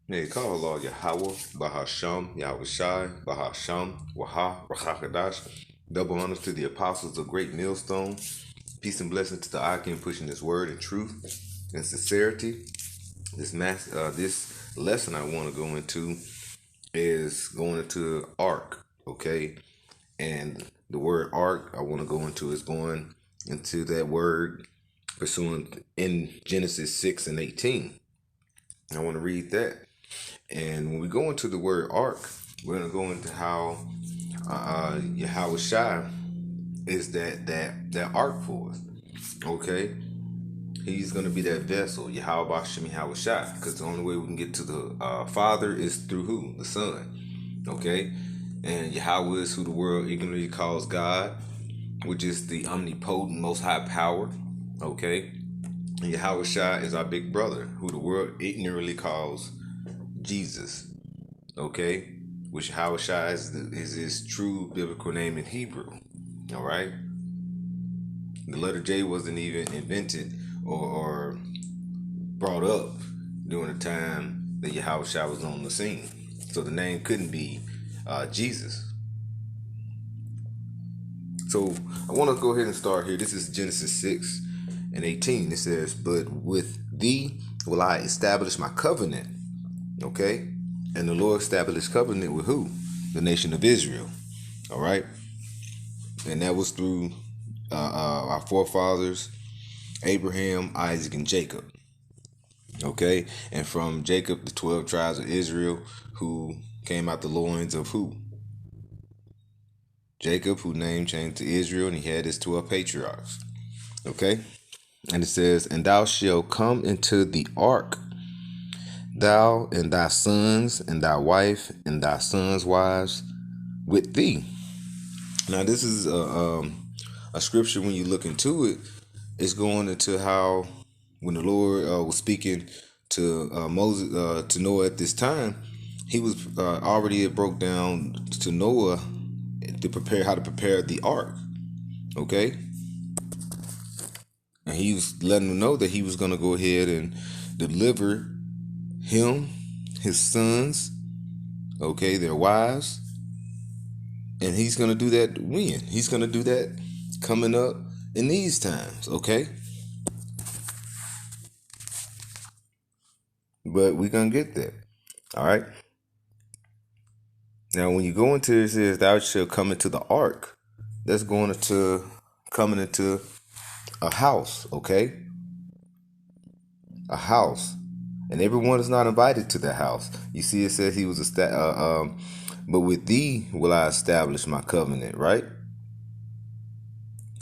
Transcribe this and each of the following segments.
Hey, call Lord Yahawah, Bahasham, Yahawashi, Bahasham, Waha, Rakakadash. Double honors to the apostles of Great Millstone. Peace and blessings to the Akim pushing this word in truth and sincerity. This lesson I want to go into is going into ark, okay? And the word ark I want to go into is going into that word pursuant in Genesis 6 and 18. I want to read that. And when we go into the word ark, we're going to go into how Yahawashi is that ark for us. Okay, he's going to be that vessel, Yahawah Shemi Yahawashi, because the only way we can get to the Father is through who? The Son. Okay, and Yahweh is who the world ignorantly calls God, which is the omnipotent, most high power. Okay, and Yahawashi is our big brother, who the world ignorantly calls Jesus. Okay, which Yahawashi is his true biblical name in Hebrew. All right, the letter J wasn't even invented or brought up during the time that Yahawashi was on the scene, so the name couldn't be Jesus. So I want to go ahead and start here. This is Genesis 6 and 18. It says, "But with thee will I establish my covenant." Okay, and the Lord established covenant with who? The nation of Israel. All right, and that was through our forefathers, Abraham, Isaac, and Jacob. Okay, and from Jacob, the 12 tribes of Israel, who came out the loins of who? Jacob, who name changed to Israel, and he had his 12 patriarchs. Okay, and it says, "And thou shalt come into the ark, thou and thy sons, and thy wife, and thy sons' wives with thee." Now, this is a scripture. When you look into it, it's going into how when the Lord was speaking to Moses, to Noah at this time, he was already it broke down to Noah to prepare how to prepare the ark. Okay, and he was letting them know that he was going to go ahead and deliver him, his sons, okay, their wives, and he's going to do that when? He's going to do that coming up in these times, okay? But we're going to get there, all right? Now, when you go into it, it says, "Thou shalt come into the ark." That's going into coming into a house, okay? A house. And everyone is not invited to that house. You see, it says he was but with thee will I establish my covenant, right?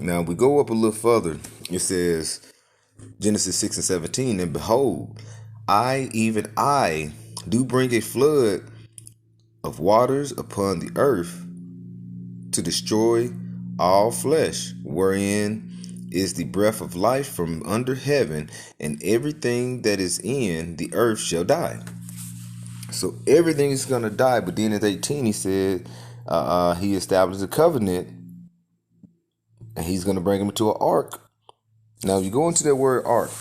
Now we go up a little further. It says Genesis 6 and 17, "And behold, I, even I, do bring a flood of waters upon the earth to destroy all flesh, wherein is the breath of life from under heaven, and everything that is in the earth shall die." So everything is going to die. But then at 18, he said he established a covenant, and he's going to bring him to an ark. Now, you go into that word ark,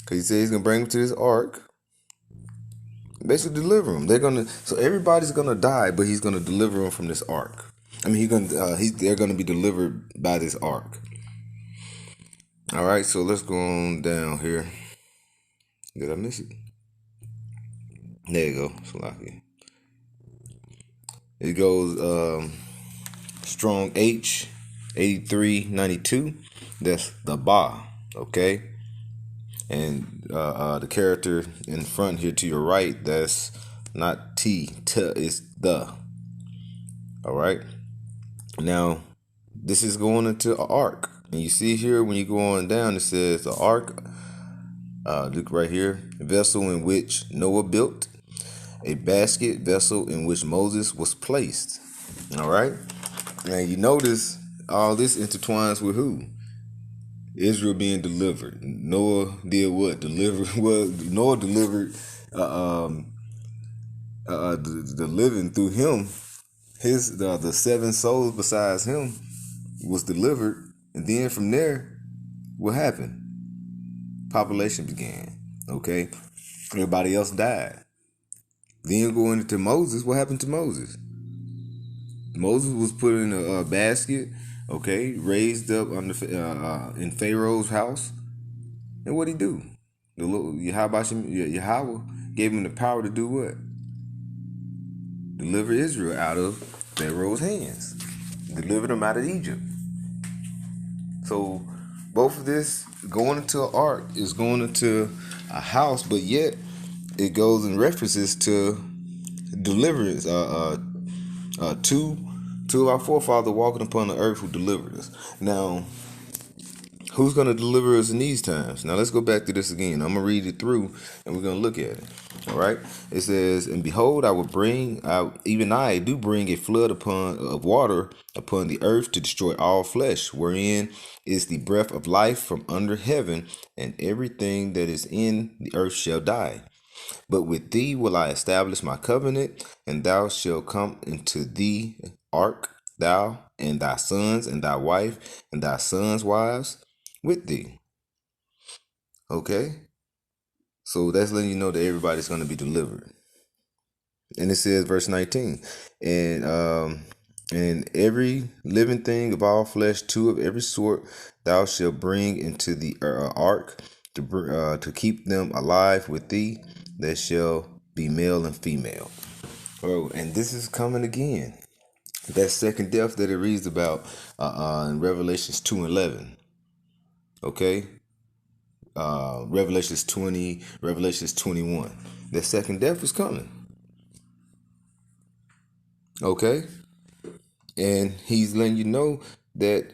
because he said he's going to bring him to this ark, basically deliver him. So everybody's going to die, but he's going to deliver them from this ark. I mean, they're going to be delivered by this ark. All right, so let's go on down here. Did I miss it? There you go. Salaki. It goes strong H 8392. That's the Ba. Okay. And the character in front here to your right, that's not T. It's the. All right. Now, this is going into an ark. And you see here when you go on down, it says the ark. Look right here. Vessel in which Noah built. A basket vessel in which Moses was placed. All right. Now you notice all this intertwines with who? Israel being delivered. Noah did what? Well, Noah delivered the living through him. The 7 souls besides him was delivered, and then from there, what happened? Population began. Okay, Everybody else died. Then going into Moses, what happened to Moses? Moses was put in a basket, okay, raised up in Pharaoh's house, and what would he do? The little Yahawah gave him the power to do what? Deliver Israel out of Pharaoh's hands. Deliver them out of Egypt. So both of this going into an ark is going into a house, but yet it goes in references to deliverance. Two of our forefathers walking upon the earth who delivered us. Now, who's going to deliver us in these times? Now, let's go back to this again. I'm going to read it through and we're going to look at it. All right. It says, and behold, I will bring, even I do bring a flood of water upon the earth to destroy all flesh, wherein is the breath of life from under heaven, and everything that is in the earth shall die. But with thee will I establish my covenant, and thou shalt come into the ark, thou and thy sons and thy wife and thy sons' wives with thee. Okay? So that's letting you know that everybody's going to be delivered. And it says, verse 19, and every living thing of all flesh, two of every sort, thou shalt bring into the ark to keep them alive with thee, that shall be male and female. Oh, and this is coming again. That second death that it reads about in Revelations 2:11. Okay? Revelations 20, Revelations 21. That second death is coming. Okay? And he's letting you know that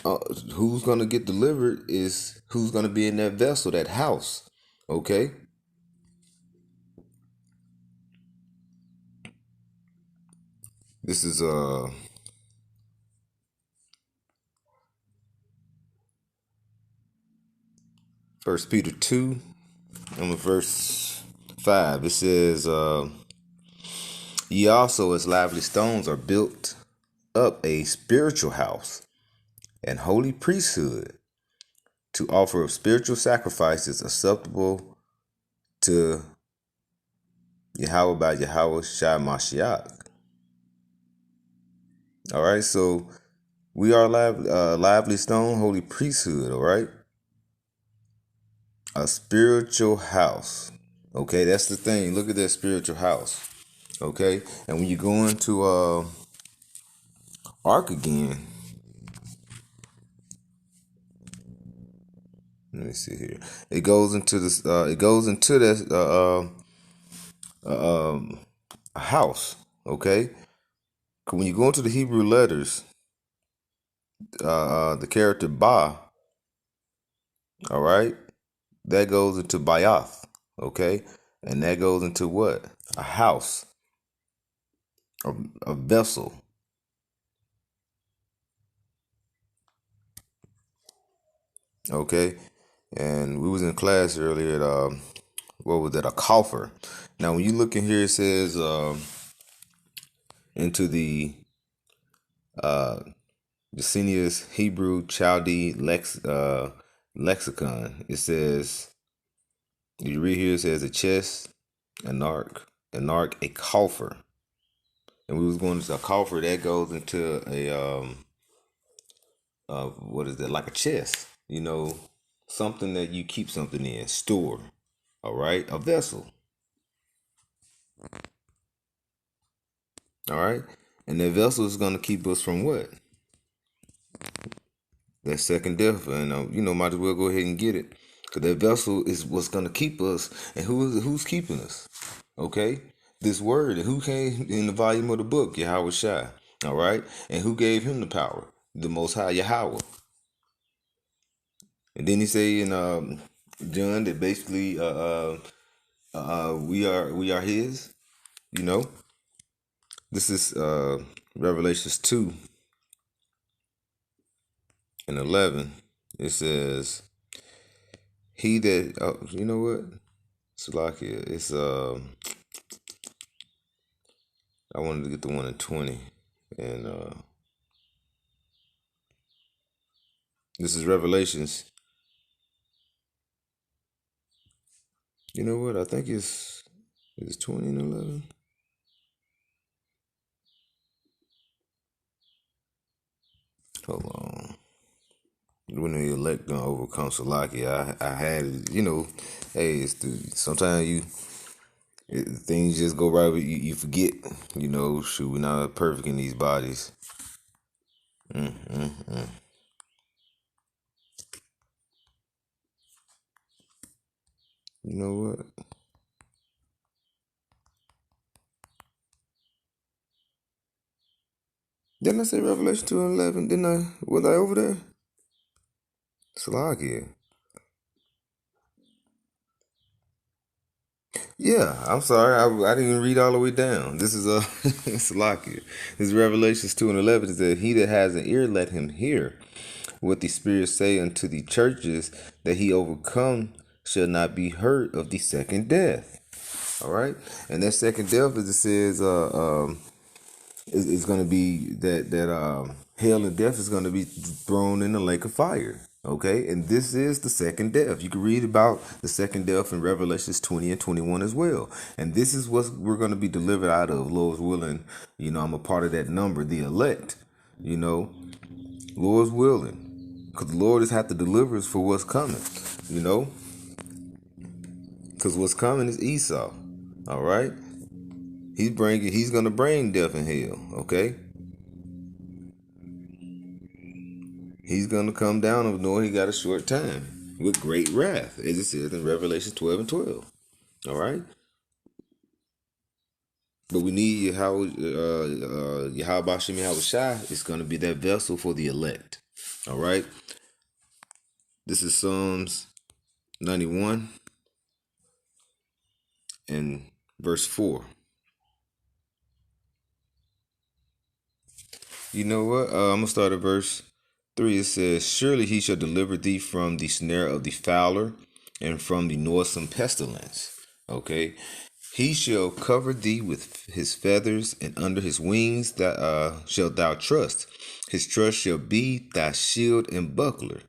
who's going to get delivered is who's going to be in that vessel, that house. Okay? This is First Peter 2, and verse 5. It says, ye also as lively stones are built up a spiritual house and holy priesthood, to offer spiritual sacrifices acceptable to Yahawah by Yahawashi Mashiach. All right, so we are lively stone, holy priesthood. All right, a spiritual house. Okay, that's the thing. Look at that spiritual house. Okay, and when you go into ark again, let me see here. It goes into this. It goes into this a house. Okay, when you go into the Hebrew letters, the character Ba. All right, that goes into Bayath. Okay, and that goes into what? A house, a vessel. Okay, and we was in class earlier at what was that? A coffer. Now, when you look in here, it says into the Jacinius Hebrew Chaldee lexicon. It says, you read here, it says a chest, an ark, a coffer. And we was going to a coffer that goes into a what is that? Like a chest, something that you keep something in, store. All right, a vessel. All right, and that vessel is going to keep us from what? That second death, and might as well go ahead and get it, because that vessel is what's going to keep us. And who's keeping us? Okay, this word, and who came in the volume of the book? Yahawashi. All right, and who gave him the power? The Most High Yahawah. And then he say in John that basically we are his. You know, this is Revelations 2:11. It says, he that you know what? Salakia. It's I wanted to get the one in 20. And this is Revelations You know what? I think it's 20 and 11. Hold on. When the elect gonna overcome Salaki, I had hey, sometimes things just go right, but you forget. Shoot, we're not perfect in these bodies. Mm, mm, mm. You know what? Didn't I say Revelation 2 and 11? Didn't I? Was I over there? Salakia. Yeah, I'm sorry. I didn't even read all the way down. This is Salakia. This is Revelations 2 and 11. It says, "He that has an ear, let him hear what the Spirit say unto the churches, that he overcome shall not be hurt of the second death." All right? And that second death, as it says, is going to be that hell and death is going to be thrown in the lake of fire. Okay, and this is the second death. You can read about the second death in Revelations 20 and 21 as well. And this is what we're going to be delivered out of, Lord's willing. I'm a part of that number, the elect. You know, Lord's willing, because the Lord has had to deliver us for what's coming. You know, because what's coming is Esau. All right, he's going to bring death and hell. Okay. He's going to come down and know he got a short time with great wrath, as it says in Revelation 12 and 12. All right? But we need Yahawashi Yahawashi is going to be that vessel for the elect. All right? This is Psalms 91 and verse 4. You know what? I'm going to start at verse 3. It says, "Surely he shall deliver thee from the snare of the fowler and from the noisome pestilence." Okay? "He shall cover thee with his feathers, and under his wings shalt thou trust. His trust shall be thy shield and buckler."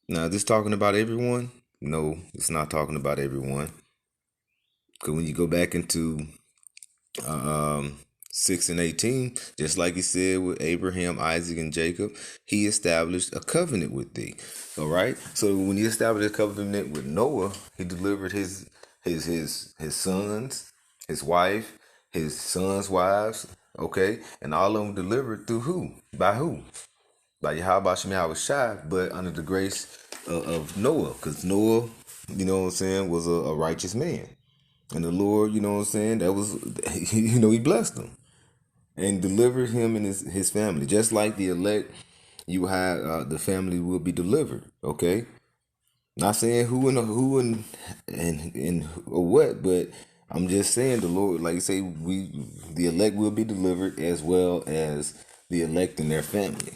Now, is this talking about everyone? No, it's not talking about everyone. Because when you go back into um, 6 and 18, just like he said with Abraham, Isaac, and Jacob, he established a covenant with thee. All right. So when he established a covenant with Noah, he delivered his sons, his wife, his sons' wives. Okay, and all of them delivered through who? By who? By Yahawashi Yahawashi, but under the grace of Noah, because Noah, what I'm saying, was a righteous man. And the Lord, what I'm saying, that was, he blessed him and delivered him and his family. Just like the elect, you had the family will be delivered. Okay, not saying who and or what, but I'm just saying the Lord, like you say, the elect will be delivered as well as the elect and their family.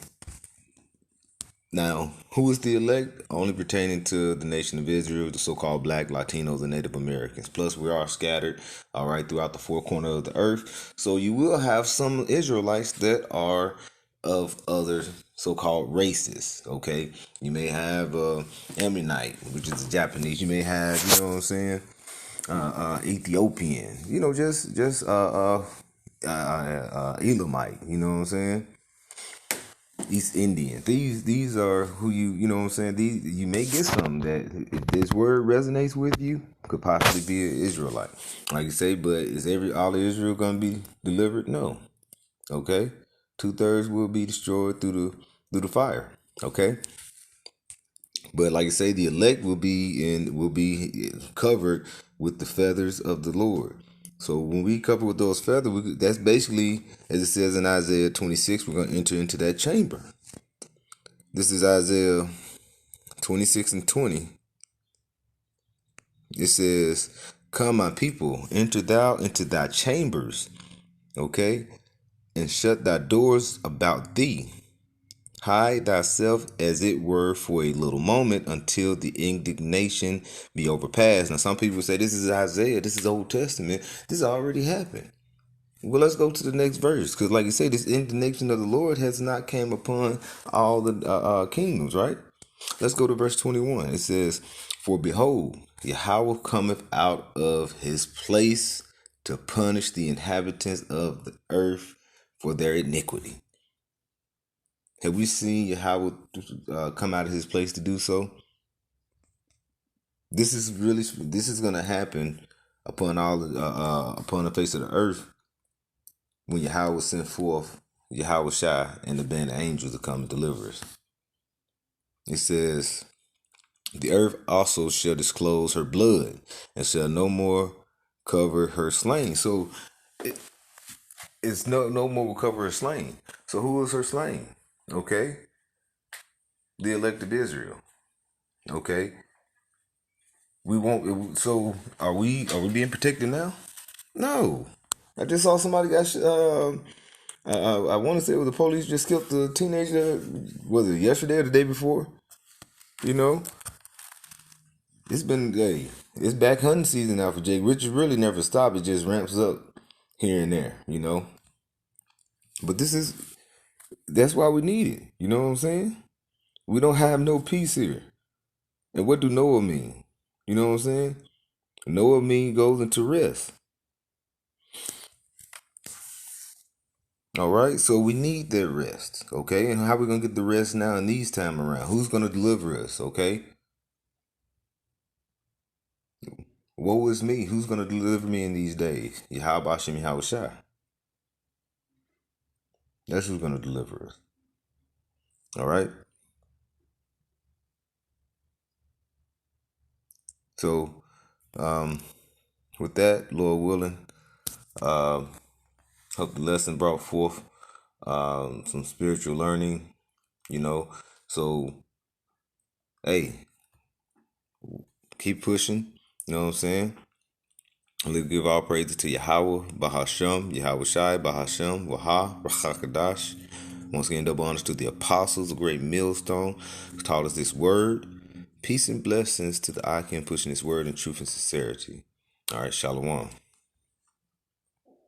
Now, who is the elect? Only pertaining to the nation of Israel, the so-called Black, Latinos, and Native Americans. Plus, we are scattered, all right, throughout the four corners of the earth. So you will have some Israelites that are of other so-called races. Okay, you may have Ammonite, which is the Japanese. You may have, what I'm saying, Ethiopian. Just Elamite. You know what I'm saying? East Indian. These are who you know what I'm saying. These you may get some that if this word resonates with you could possibly be an Israelite, like you say. But is all of Israel gonna be delivered? No. Okay, 2/3 will be destroyed through the fire. Okay, but like I say, the elect will be covered with the feathers of the Lord. So when we cover with those feathers, that's basically, as it says in Isaiah 26, we're going to enter into that chamber. This is Isaiah 26 and 20. It says, "Come, my people, enter thou into thy chambers, okay, and shut thy doors about thee. Hide thyself as it were for a little moment until the indignation be overpassed." Now, some people say this is Isaiah, this is Old Testament. This already happened. Well, let's go to the next verse, because like you say, this indignation of the Lord has not came upon all the kingdoms, right? Let's go to verse 21. It says, For behold, Yahawah cometh out of his place to punish the inhabitants of the earth for their iniquity. Have we seen Yahawah come out of his place to do so? This is going to happen upon the face of the earth when Yahawah sent forth Yahawashi and the band of angels to come and deliver us. It says, the earth also shall disclose her blood and shall no more cover her slain. So it's no more will cover her slain. So who is her slain? Okay, the elect of Israel. Okay, we won't. So are we being protected now? No. I just saw somebody got. I want to say the police just killed the teenager. Was it yesterday or the day before? You know, it's back hunting season now for Jake. Richard really never stopped. It just ramps up here and there. But that's why we need it. You know what I'm saying? We don't have no peace here. And what do Noah mean? You know what I'm saying? Noah mean goes into rest. All right, so we need that rest, okay? And how we gonna get the rest now in these time around? Who's gonna deliver us, okay? Woe is me. Who's gonna deliver me in these days? Yahawashi, Yahawashi. That's who's gonna deliver us. All right. So, with that, Lord willing, hope the lesson brought forth some spiritual learning. So hey, keep pushing. You know what I'm saying? Let's give all praises to Yahawah, Bahashem, Yahawashi, Bahashem, Waha, Rachakadash. Once again, double honors to the apostles, a great millstone, who taught us this word. Peace and blessings to the Akim pushing this word in truth and sincerity. All right, Shalom.